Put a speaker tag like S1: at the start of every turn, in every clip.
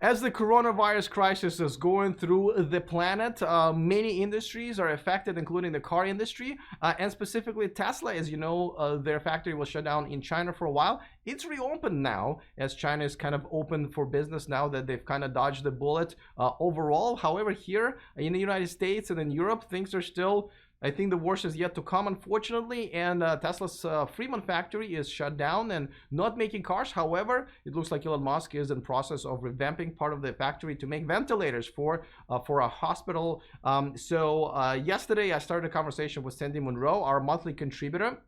S1: As the coronavirus crisis is going through the planet, many industries are affected, including the car industry, and specifically Tesla. As you know, their factory was shut down in China for a while. It's reopened now, as China is kind of open for business now that they've kind of dodged the bullet overall. However, here in the United States and in Europe, things are still, I think the worst is yet to come, unfortunately, and Tesla's Freeman Factory is shut down and not making cars. However, it looks like Elon Musk is in process of revamping part of the factory to make ventilators for a hospital. Yesterday, I started a conversation with Sandy Munro, our monthly contributor.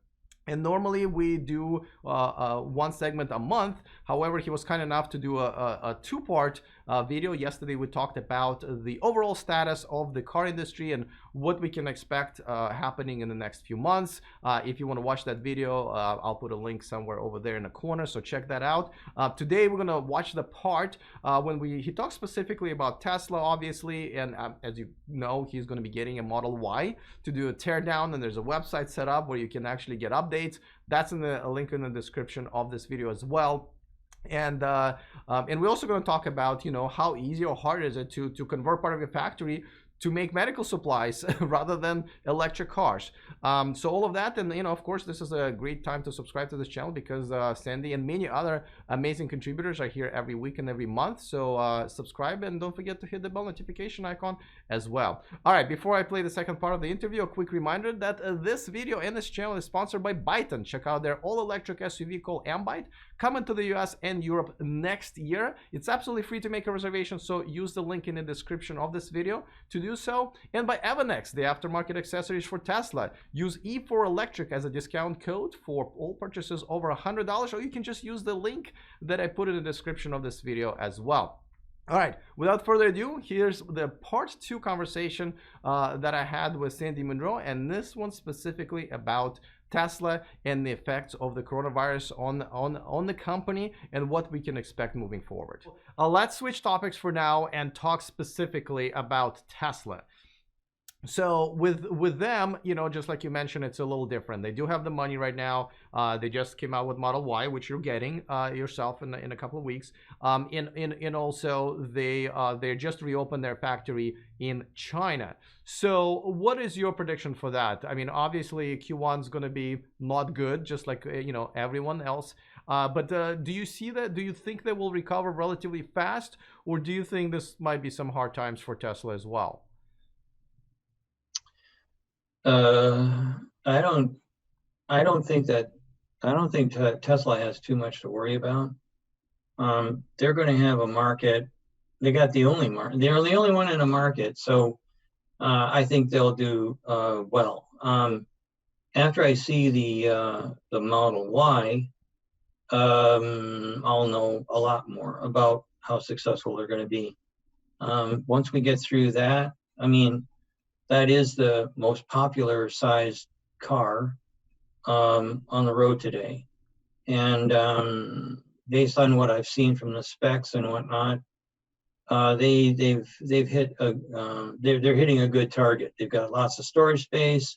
S1: And normally we do one segment a month. However, he was kind enough to do a two-part video. Yesterday we talked about the overall status of the car industry and what we can expect happening in the next few months. If you want to watch that video, I'll put a link somewhere over there in the corner, so check that out. Today we're going to watch the part when he talks specifically about Tesla, obviously, and as you know, he's going to be getting a Model Y to do a teardown, and there's a website set up where you can actually get updates. That's in the link in the description of this video as well. And we're also going to talk about, you know, how easy or hard is it to convert part of your factory to make medical supplies rather than electric cars. So all of that, and you know, of course, this is a great time to subscribe to this channel because Sandy and many other amazing contributors are here every week and every month. So subscribe and don't forget to hit the bell notification icon as well. All right, before I play the second part of the interview, a quick reminder that this video and this channel is sponsored by Byton. Check out their all-electric SUV called Ambite, coming to the US and Europe next year. It's absolutely free to make a reservation, so use the link in the description of this video to do so. And by Avanex, the aftermarket accessories for Tesla. Use E4Electric as a discount code for all purchases over $100, or you can just use the link that I put in the description of this video as well. All right, without further ado, here's the part 2 conversation that I had with Sandy Munro, and this one specifically about Tesla and the effects of the coronavirus on the company and what we can expect moving forward. Let's switch topics for now and talk specifically about Tesla. So with them, you know, just like you mentioned, it's a little different. They do have the money right now. They just came out with Model Y, which you're getting yourself in a couple of weeks. And also they just reopened their factory in China. So what is your prediction for that? I mean, obviously Q1 is going to be not good, just like you know, everyone else. But do you see that? Do you think they will recover relatively fast, or do you think this might be some hard times for Tesla as well?
S2: I don't think Tesla has too much to worry about. They're going to have a market. They got the only market. They're the only one in a market, so I think they'll do well. After I see the Model Y, I'll know a lot more about how successful they're going to be. Once we get through that, I mean, that is the most popular sized car on the road today. And based on what I've seen from the specs and whatnot, they've hit they're hitting a good target. They've got lots of storage space.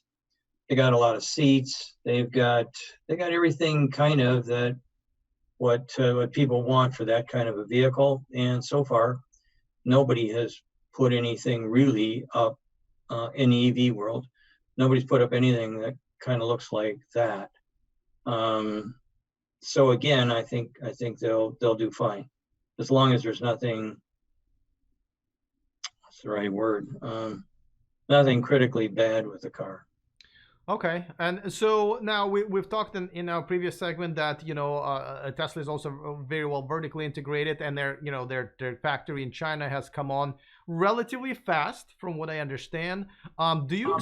S2: They got a lot of seats. They got everything kind of that what people want for that kind of a vehicle. And so far, nobody has put anything really up in the EV world. Nobody's put up anything that kind of looks like that. So again, I think they'll do fine, as long as there's nothing. What's the right word? Nothing critically bad with the car.
S1: Okay, and so now we've talked in our previous segment that, you know, Tesla is also very well vertically integrated, and their factory in China has come on relatively fast, from what I understand. Do you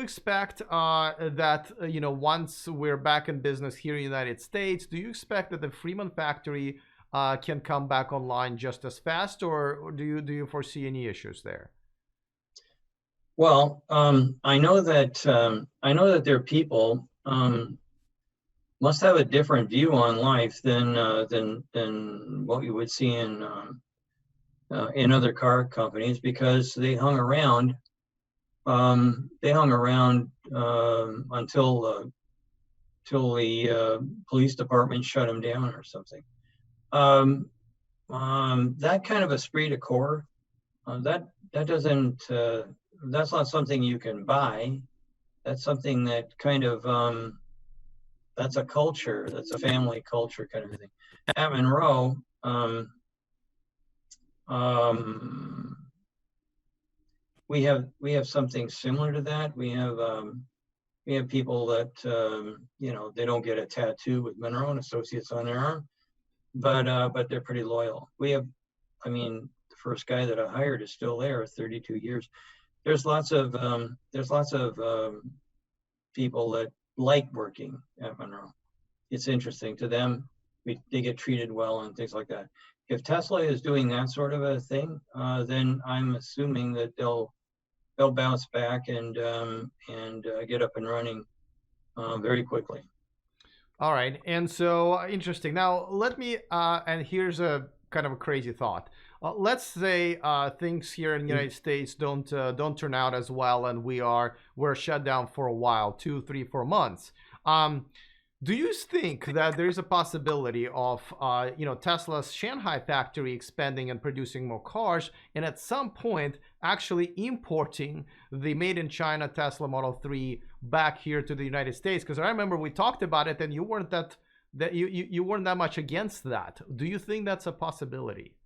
S1: expect that you know, once we're back in business here in the United States, do you expect that the Freeman Factory can come back online just as fast, or do you foresee any issues there?
S2: Well, I know that their people must have a different view on life than what you would see in other car companies, because they hung around. Until the police department shut them down or something. Um, that kind of esprit de corps, that doesn't, that's not something you can buy. That's something that kind of, that's a culture, that's a family culture kind of thing. At Monroe, um, we have something similar to that. We have people that they don't get a tattoo with Monroe and Associates on their arm, but they're pretty loyal. I mean, the first guy that I hired is still there, 32 years. There's lots of people that like working at Monroe. It's interesting to them. They get treated well and things like that. If Tesla is doing that sort of a thing, then I'm assuming that they'll bounce back and get up and running very quickly.
S1: All right, and so interesting. Now let me and here's a kind of a crazy thought. Let's say things here in the United States don't turn out as well, and we're shut down for a while, 2, 3, 4 months. Do you think that there is a possibility of Tesla's Shanghai factory expanding and producing more cars, and at some point actually importing the made in China Tesla Model 3 back here to the United States? Because I remember we talked about it, and you weren't you weren't that much against that. Do you think that's a possibility?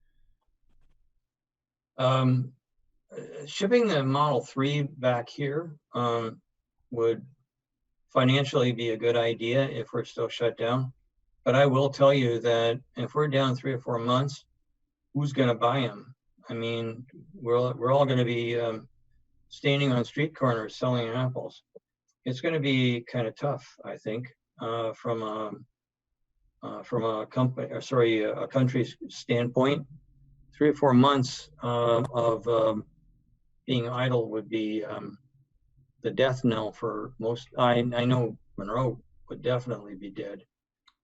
S2: Shipping the Model 3 back here would financially be a good idea if we're still shut down. But I will tell you that if we're down 3 or 4 months, who's going to buy them? I mean, we're all going to be standing on street corners selling apples. It's going to be kind of tough, I think, from a company, or sorry, a country's standpoint. 3 or 4 months of being idle would be the death knell for most. I know Monroe would definitely be dead.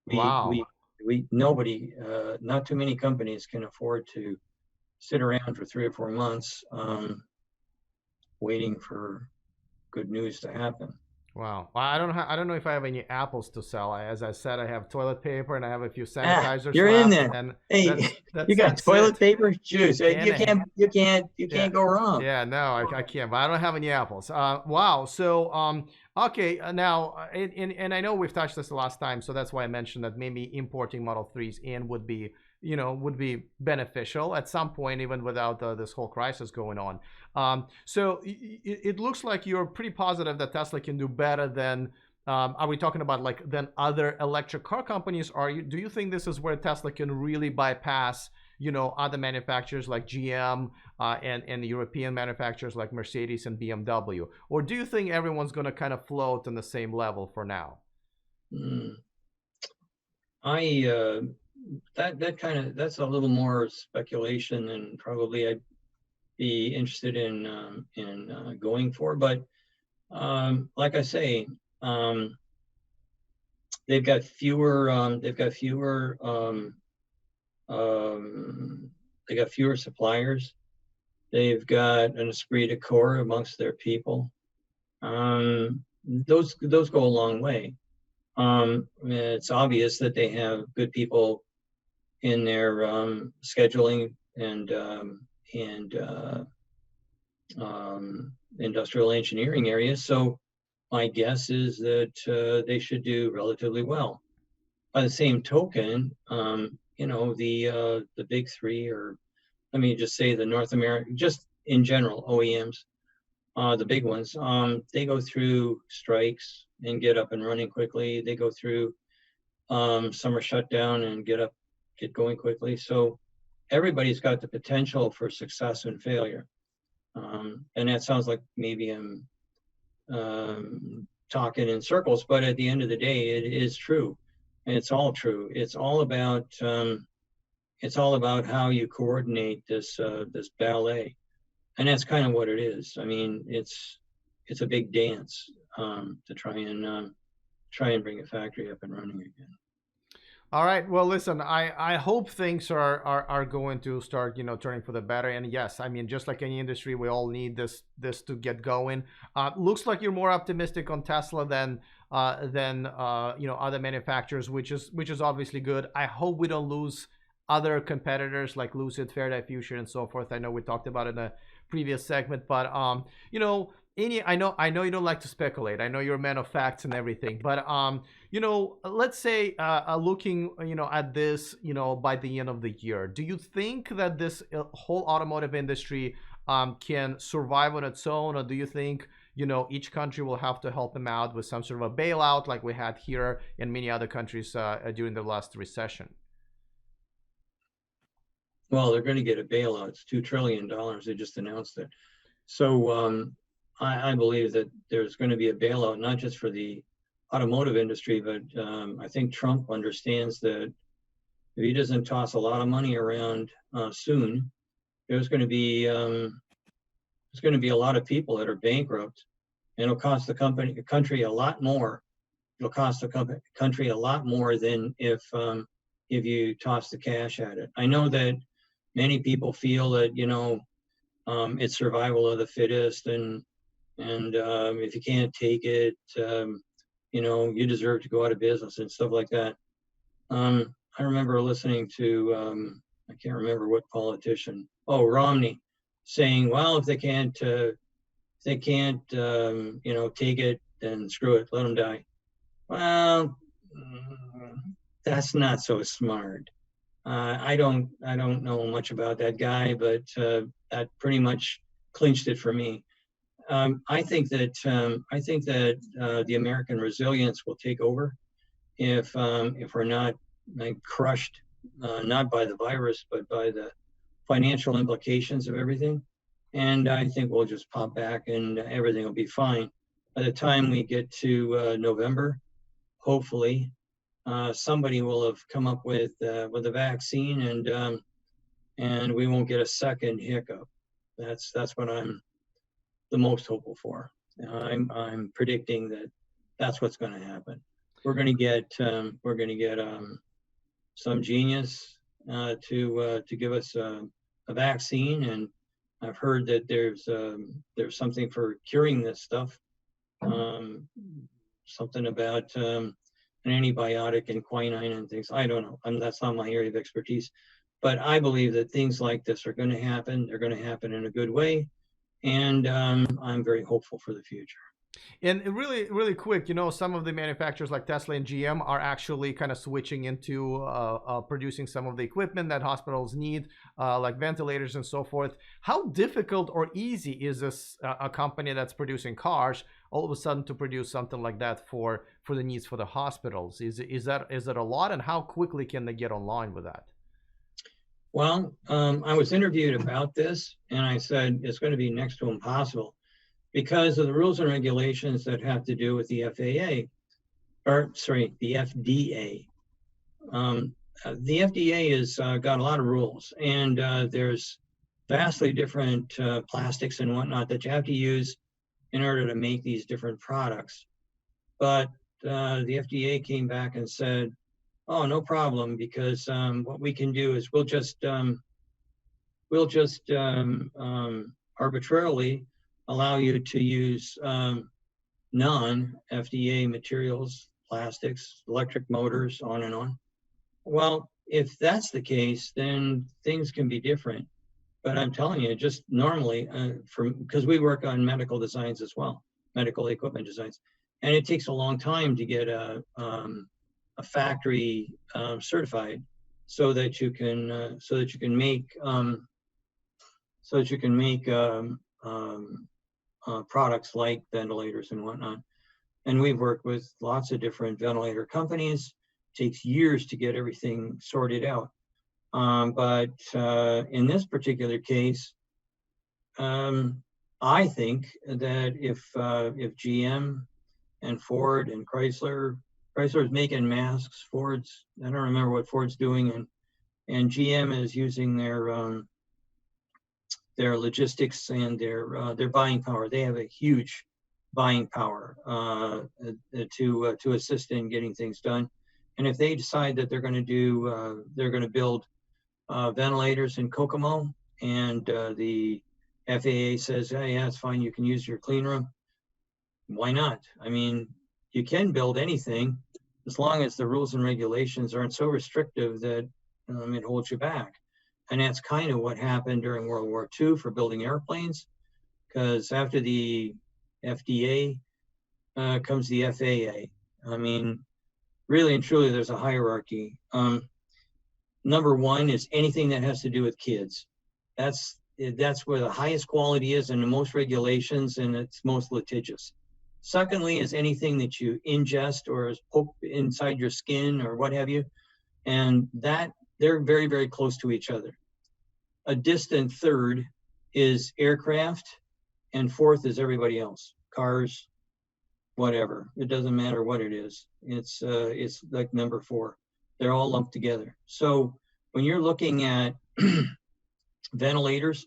S1: Wow.
S2: Nobody, not too many companies can afford to sit around for 3 or 4 months waiting for good news to happen.
S1: Wow. Well, I don't know if I have any apples to sell. As I said, I have toilet paper and I have a few sanitizers
S2: You're in
S1: left,
S2: there.
S1: and
S2: Hey, you got
S1: that's
S2: toilet
S1: it.
S2: paper, juice.
S1: And
S2: You
S1: yeah,
S2: can't go wrong.
S1: yeah, no, I can't. But I don't have any apples. Wow. So okay. Now, and I know we've touched this the last time, so that's why I mentioned that maybe importing Model 3s in would be beneficial at some point, even without this whole crisis going on. So it looks like you're pretty positive that Tesla can do better than. Are we talking about like than other electric car companies? Do you think this is where Tesla can really bypass other manufacturers like GM and the European manufacturers like Mercedes and BMW, or do you think everyone's going to kind of float on the same level for now?
S2: I that's a little more speculation than probably I'd be interested in going for. But like I say, they've got fewer suppliers. They've got an esprit de corps amongst their people. Those go a long way. It's obvious that they have good people in their scheduling and industrial engineering areas. So my guess is that they should do relatively well. By the same token, the big three, or let me just say the North American, just in general, OEMs, the big ones, they go through strikes and get up and running quickly. They go through summer shutdown and get going quickly. So everybody's got the potential for success and failure. And that sounds like maybe I'm talking in circles, but at the end of the day, it is true. And it's all true. It's all about how you coordinate this ballet. And that's kind of what it is. I mean, it's a big dance to try and bring a factory up and running again.
S1: All right. Well, listen, I hope things are going to start, turning for the better. And yes, I mean, just like any industry, we all need this to get going. Looks like you're more optimistic on Tesla than other manufacturers, which is obviously good. I hope we don't lose other competitors like Lucid, Faraday Fusion, and so forth. I know we talked about it in a previous segment, but I know you don't like to speculate. I know you're a man of facts and everything, but let's say looking at this by the end of the year, do you think that this whole automotive industry can survive on its own, or do you think each country will have to help them out with some sort of a bailout like we had here in many other countries during the last recession?
S2: Well, they're going to get a bailout. It's $2 trillion. They just announced it. So I believe that there's going to be a bailout, not just for the automotive industry, but I think Trump understands that if he doesn't toss a lot of money around soon, there's going to be a lot of people that are bankrupt, and it'll cost the country a lot more. It'll cost the country a lot more than if you toss the cash at it. I know that many people feel that it's survival of the fittest, and if you can't take it, you deserve to go out of business and stuff like that. I remember listening to I can't remember what politician. Oh, Romney, saying, "Well, if they can't take it, then screw it, let them die." Well, that's not so smart. I don't know much about that guy, but that pretty much clinched it for me. I think that the American resilience will take over if we're not crushed, not by the virus, but by the financial implications of everything. And I think we'll just pop back and everything will be fine. By the time we get to November, hopefully, somebody will have come up with a vaccine, and we won't get a second hiccup. That's what I'm the most hopeful for. I'm predicting that that's what's going to happen. We're going to get some genius to give us a vaccine, and I've heard that there's something for curing this stuff. Something about an antibiotic and quinine and things. I don't know. That's not my area of expertise. But I believe that things like this are going to happen. They're going to happen in a good way. And I'm very hopeful for the future.
S1: And really, really quick, some of the manufacturers like Tesla and GM are actually kind of switching into producing some of the equipment that hospitals need, like ventilators and so forth. How difficult or easy is this a company that's producing cars all of a sudden to produce something like that for the needs for the hospitals? Is it a lot, and how quickly can they get online with that?
S2: Well, I was interviewed about this, and I said it's going to be next to impossible because of the rules and regulations that have to do with the the FDA. The FDA has got a lot of rules, and there's vastly different plastics and whatnot that you have to use in order to make these different products. But the FDA came back and said, "Oh, no problem, because what we can do is we'll just arbitrarily allow you to use non-FDA materials, plastics, electric motors, on and on." Well, if that's the case, then things can be different. But I'm telling you, just normally, because we work on medical designs as well, medical equipment designs, and it takes a long time to get a factory certified so that you can make products like ventilators and whatnot. And we've worked with lots of different ventilator companies. It takes years to get everything sorted out. But in this particular case, I think that if GM and Ford and Chrysler is making masks, I don't remember what Ford's doing, and GM is using their logistics and their buying power. They have a huge buying power to assist in getting things done. And if they decide that they're going to build ventilators in Kokomo, and the FAA says, "Hey, yeah, it's fine, you can use your clean room," why not? I mean, you can build anything as long as the rules and regulations aren't so restrictive that It holds you back. And that's kind of what happened during World War II for building airplanes, because after the FDA comes the FAA. I mean, really and truly, there's a hierarchy. Number one is anything that has to do with kids. That's where the highest quality is and the most regulations, and it's most litigious. Secondly is anything that you ingest or is poked inside your skin or what have you, and that they're very, very close to each other. A distant third is aircraft, and fourth is everybody else, cars, whatever. It doesn't matter what it is. It's like number 4. They're all lumped together. So when you're looking at ventilators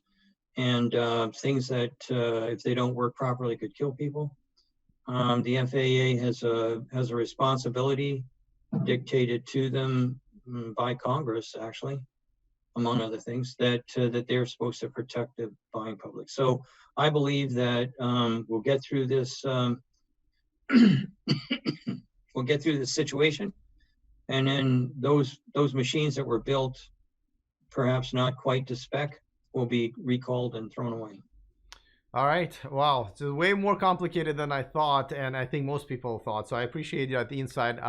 S2: and things that if they don't work properly could kill people, the FAA has a responsibility dictated to them by Congress, actually, among other things, that they're supposed to protect the buying public. So I believe that we'll get through this. We'll get through this situation, and then those machines that were built, perhaps not quite to spec, will be recalled and thrown away.
S1: All right. Wow. It's way more complicated than I thought, and I think most people thought. So I appreciate you at the inside.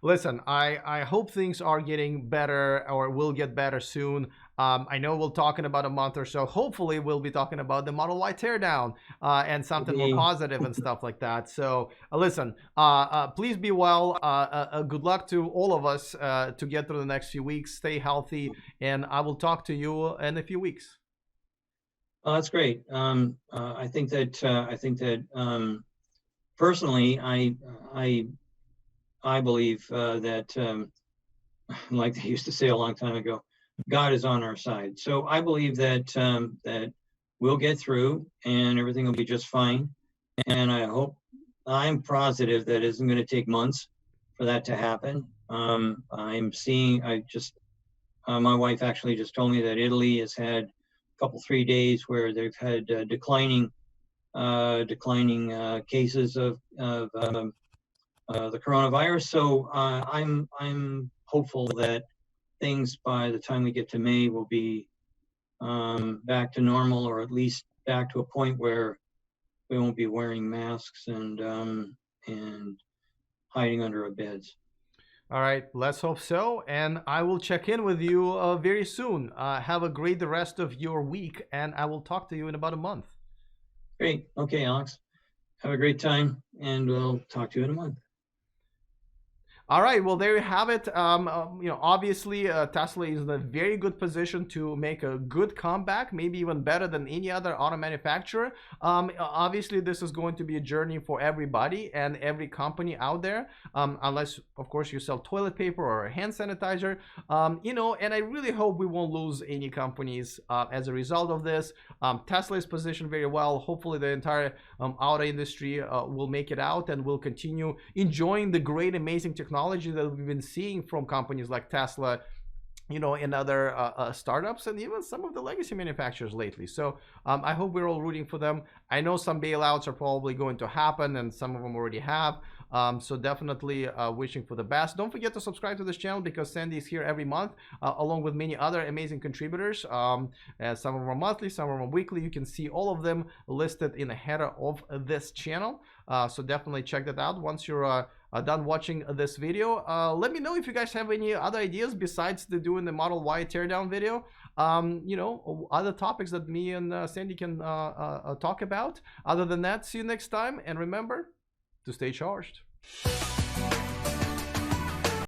S1: Listen, I hope things are getting better or will get better soon. I know we'll talk in about a month or so. Hopefully, we'll be talking about the Model Y teardown and something more positive and stuff like that. So listen, please be well. Good luck to all of us to get through the next few weeks. Stay healthy, and I will talk to you in a few weeks.
S2: Oh, that's great. I think that personally, I believe that like they used to say a long time ago, God is on our side. So I believe that that we'll get through and everything will be just fine. And I'm positive that it isn't going to take months for that to happen. My wife actually just told me that Italy has had couple 3 days where they've had declining cases of the coronavirus. So I'm hopeful that things by the time we get to May will be back to normal, or at least back to a point where we won't be wearing masks and hiding under our beds.
S1: All right, let's hope so. And I will check in with you very soon. Have a great the rest of your week, and I will talk to you in about a month.
S2: Great. Okay, Alex. Have a great time, and we'll talk to you in a month.
S1: All right, well, there you have it. Obviously, Tesla is in a very good position to make a good comeback, maybe even better than any other auto manufacturer. Obviously, this is going to be a journey for everybody and every company out there, unless, of course, you sell toilet paper or hand sanitizer. And I really hope we won't lose any companies as a result of this. Tesla is positioned very well. Hopefully, the entire auto industry will make it out and will continue enjoying the great, amazing technology that we've been seeing from companies like Tesla, and other startups, and even some of the legacy manufacturers lately. So I hope we're all rooting for them. I know some bailouts are probably going to happen, and some of them already have. So definitely wishing for the best. Don't forget to subscribe to this channel, because Sandy is here every month, along with many other amazing contributors. Some of them are monthly, some of them are weekly. You can see all of them listed in the header of this channel. So definitely check that out once you're done watching this video. Let me know if you guys have any other ideas besides doing the Model Y teardown video. Other topics that me and Sandy can talk about. Other than that, see you next time, and remember to stay charged.